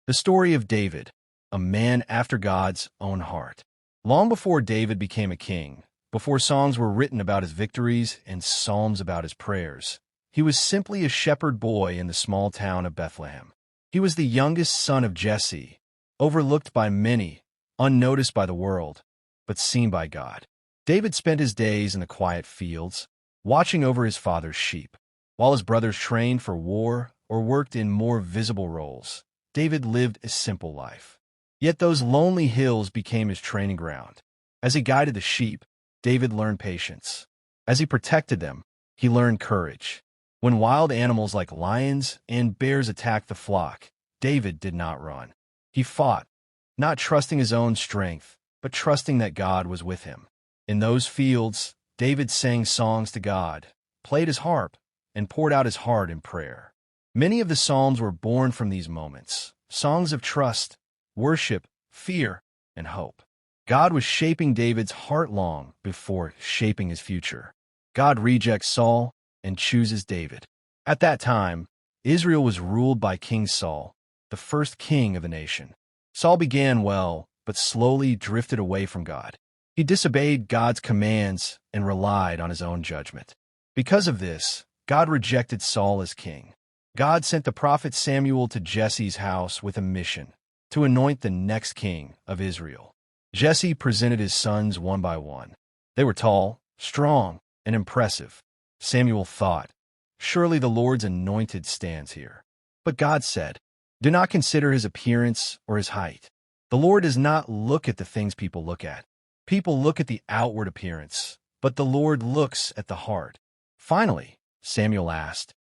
The story of David, a man after God's own heart. Long before David became a king, before songs were written about his victories and psalms about his prayers, he was simply a shepherd boy in the small town of Bethlehem. He was the youngest son of Jesse, overlooked by many, unnoticed by the world, but seen by God. David spent his days in the quiet fields, watching over his father's sheep. While his brothers trained for war or worked in more visible roles, David lived a simple life. Yet those lonely hills became his training ground. As he guided the sheep, David learned patience. As he protected them, he learned courage. When wild animals like lions and bears attacked the flock, David did not run. He fought, not trusting his own strength, but trusting that God was with him. In those fields, David sang songs to God, played his harp, and poured out his heart in prayer. Many of the psalms were born from these moments, songs of trust, worship, fear, and hope. God was shaping David's heart long before shaping his future. God rejects Saul and chooses David. At that time, Israel was ruled by King Saul, the first king of the nation. Saul began well, but slowly drifted away from God. He disobeyed God's commands and relied on his own judgment. Because of this, God rejected Saul as king. God sent the prophet Samuel to Jesse's house with a mission to anoint the next king of Israel. Jesse presented his sons one by one. They were tall, strong, and impressive. Samuel thought, "Surely the Lord's anointed stands here." But God said, "Do not consider his appearance or his height. The Lord does not look at the things people look at. People look at the outward appearance, but the Lord looks at the heart." Finally, Samuel asked,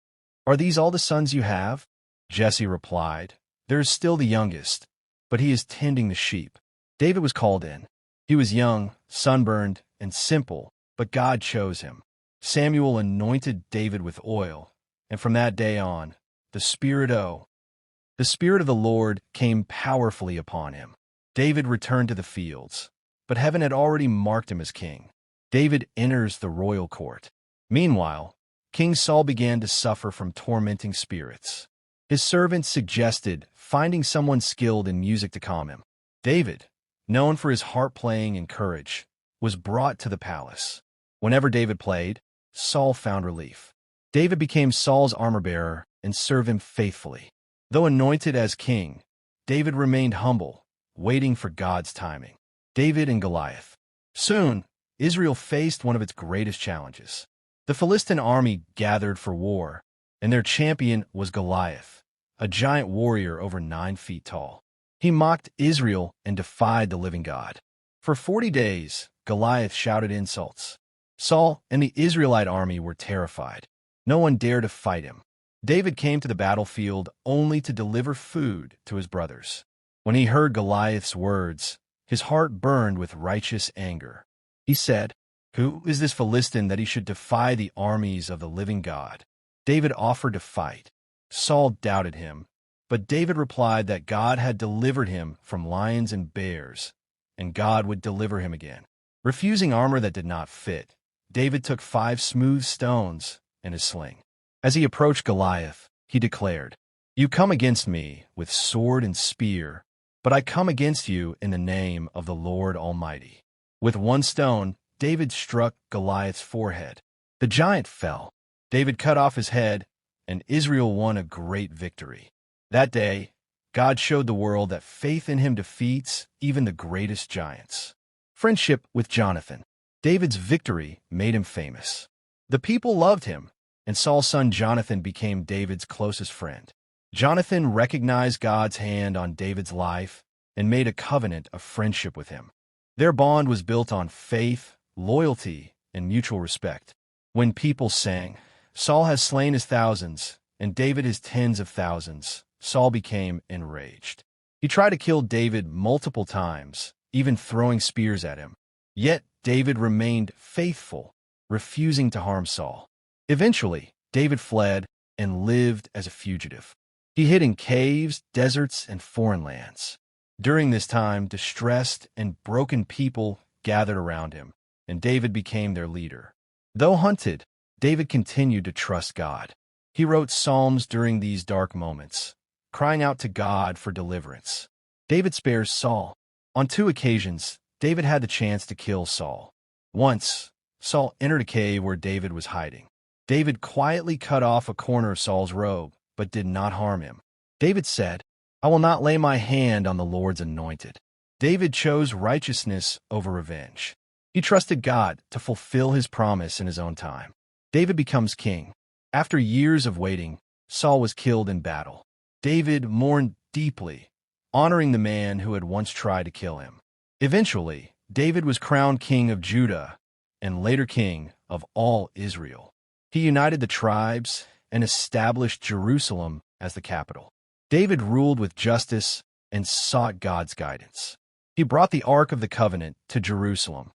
"Are these all the sons you have?" Jesse replied, "There is still the youngest, but he is tending the sheep." David was called in. He was young, sunburned, and simple, but God chose him. Samuel anointed David with oil, and from that day on, the Spirit of the Lord came powerfully upon him. David returned to the fields, but heaven had already marked him as king. David enters the royal court. Meanwhile, King Saul began to suffer from tormenting spirits. His servants suggested finding someone skilled in music to calm him. David, known for his harp playing and courage, was brought to the palace. Whenever David played, Saul found relief. David became Saul's armor-bearer and served him faithfully. Though anointed as king, David remained humble, waiting for God's timing. David and Goliath. Soon, Israel faced one of its greatest challenges. The Philistine army gathered for war, and their champion was Goliath, a giant warrior over 9 feet tall. He mocked Israel and defied the living God. For 40 days, Goliath shouted insults. Saul and the Israelite army were terrified. No one dared to fight him. David came to the battlefield only to deliver food to his brothers. When he heard Goliath's words, his heart burned with righteous anger. He said, "Who is this Philistine that he should defy the armies of the living God?" David offered to fight. Saul doubted him, but David replied that God had delivered him from lions and bears, and God would deliver him again. Refusing armor that did not fit, David took 5 smooth stones and his sling. As he approached Goliath, he declared, "You come against me with sword and spear, but I come against you in the name of the Lord Almighty." With 1 stone, David struck Goliath's forehead. The giant fell. David cut off his head, and Israel won a great victory. That day, God showed the world that faith in him defeats even the greatest giants. Friendship with Jonathan. David's victory made him famous. The people loved him, and Saul's son Jonathan became David's closest friend. Jonathan recognized God's hand on David's life and made a covenant of friendship with him. Their bond was built on faith, loyalty, and mutual respect. When people sang, "Saul has slain his thousands, and David his tens of thousands," Saul became enraged. He tried to kill David multiple times, even throwing spears at him. Yet David remained faithful, refusing to harm Saul. Eventually, David fled and lived as a fugitive. He hid in caves, deserts, and foreign lands. During this time, distressed and broken people gathered around him, and David became their leader. Though hunted, David continued to trust God. He wrote psalms during these dark moments, crying out to God for deliverance. David spares Saul. On 2 occasions, David had the chance to kill Saul. Once, Saul entered a cave where David was hiding. David quietly cut off a corner of Saul's robe, but did not harm him. David said, "I will not lay my hand on the Lord's anointed." David chose righteousness over revenge. He trusted God to fulfill his promise in his own time. David becomes king. After years of waiting, Saul was killed in battle. David mourned deeply, honoring the man who had once tried to kill him. Eventually, David was crowned king of Judah and later king of all Israel. He united the tribes and established Jerusalem as the capital. David ruled with justice and sought God's guidance. He brought the Ark of the Covenant to Jerusalem,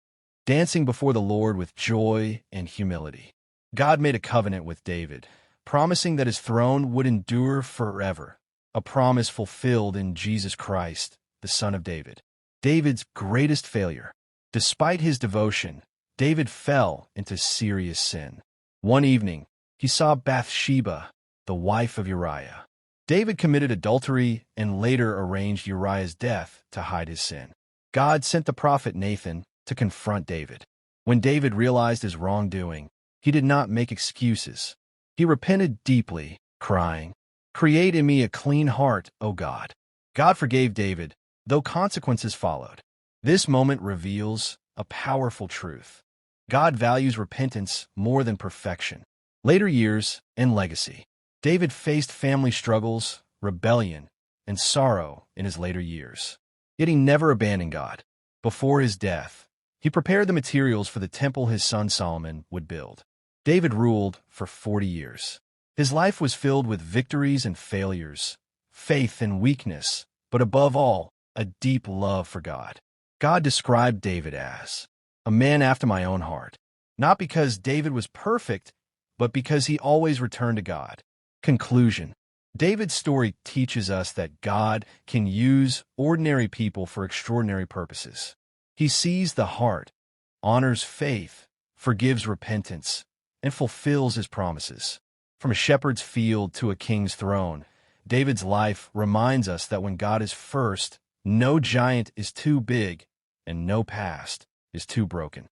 dancing before the Lord with joy and humility. God made a covenant with David, promising that his throne would endure forever, a promise fulfilled in Jesus Christ, the Son of David. David's greatest failure. Despite his devotion, David fell into serious sin. One evening, he saw Bathsheba, the wife of Uriah. David committed adultery and later arranged Uriah's death to hide his sin. God sent the prophet Nathan to confront David. When David realized his wrongdoing, he did not make excuses. He repented deeply, crying, "Create in me a clean heart, O God." God forgave David, though consequences followed. This moment reveals a powerful truth. God values repentance more than perfection. Later years and legacy. David faced family struggles, rebellion, and sorrow in his later years. Yet he never abandoned God. Before his death, he prepared the materials for the temple his son Solomon would build. David ruled for 40 years. His life was filled with victories and failures, faith and weakness, but above all, a deep love for God. God described David as a man after my own heart, not because David was perfect, but because he always returned to God. Conclusion. David's story teaches us that God can use ordinary people for extraordinary purposes. He sees the heart, honors faith, forgives repentance, and fulfills his promises. From a shepherd's field to a king's throne, David's life reminds us that when God is first, no giant is too big and no past is too broken.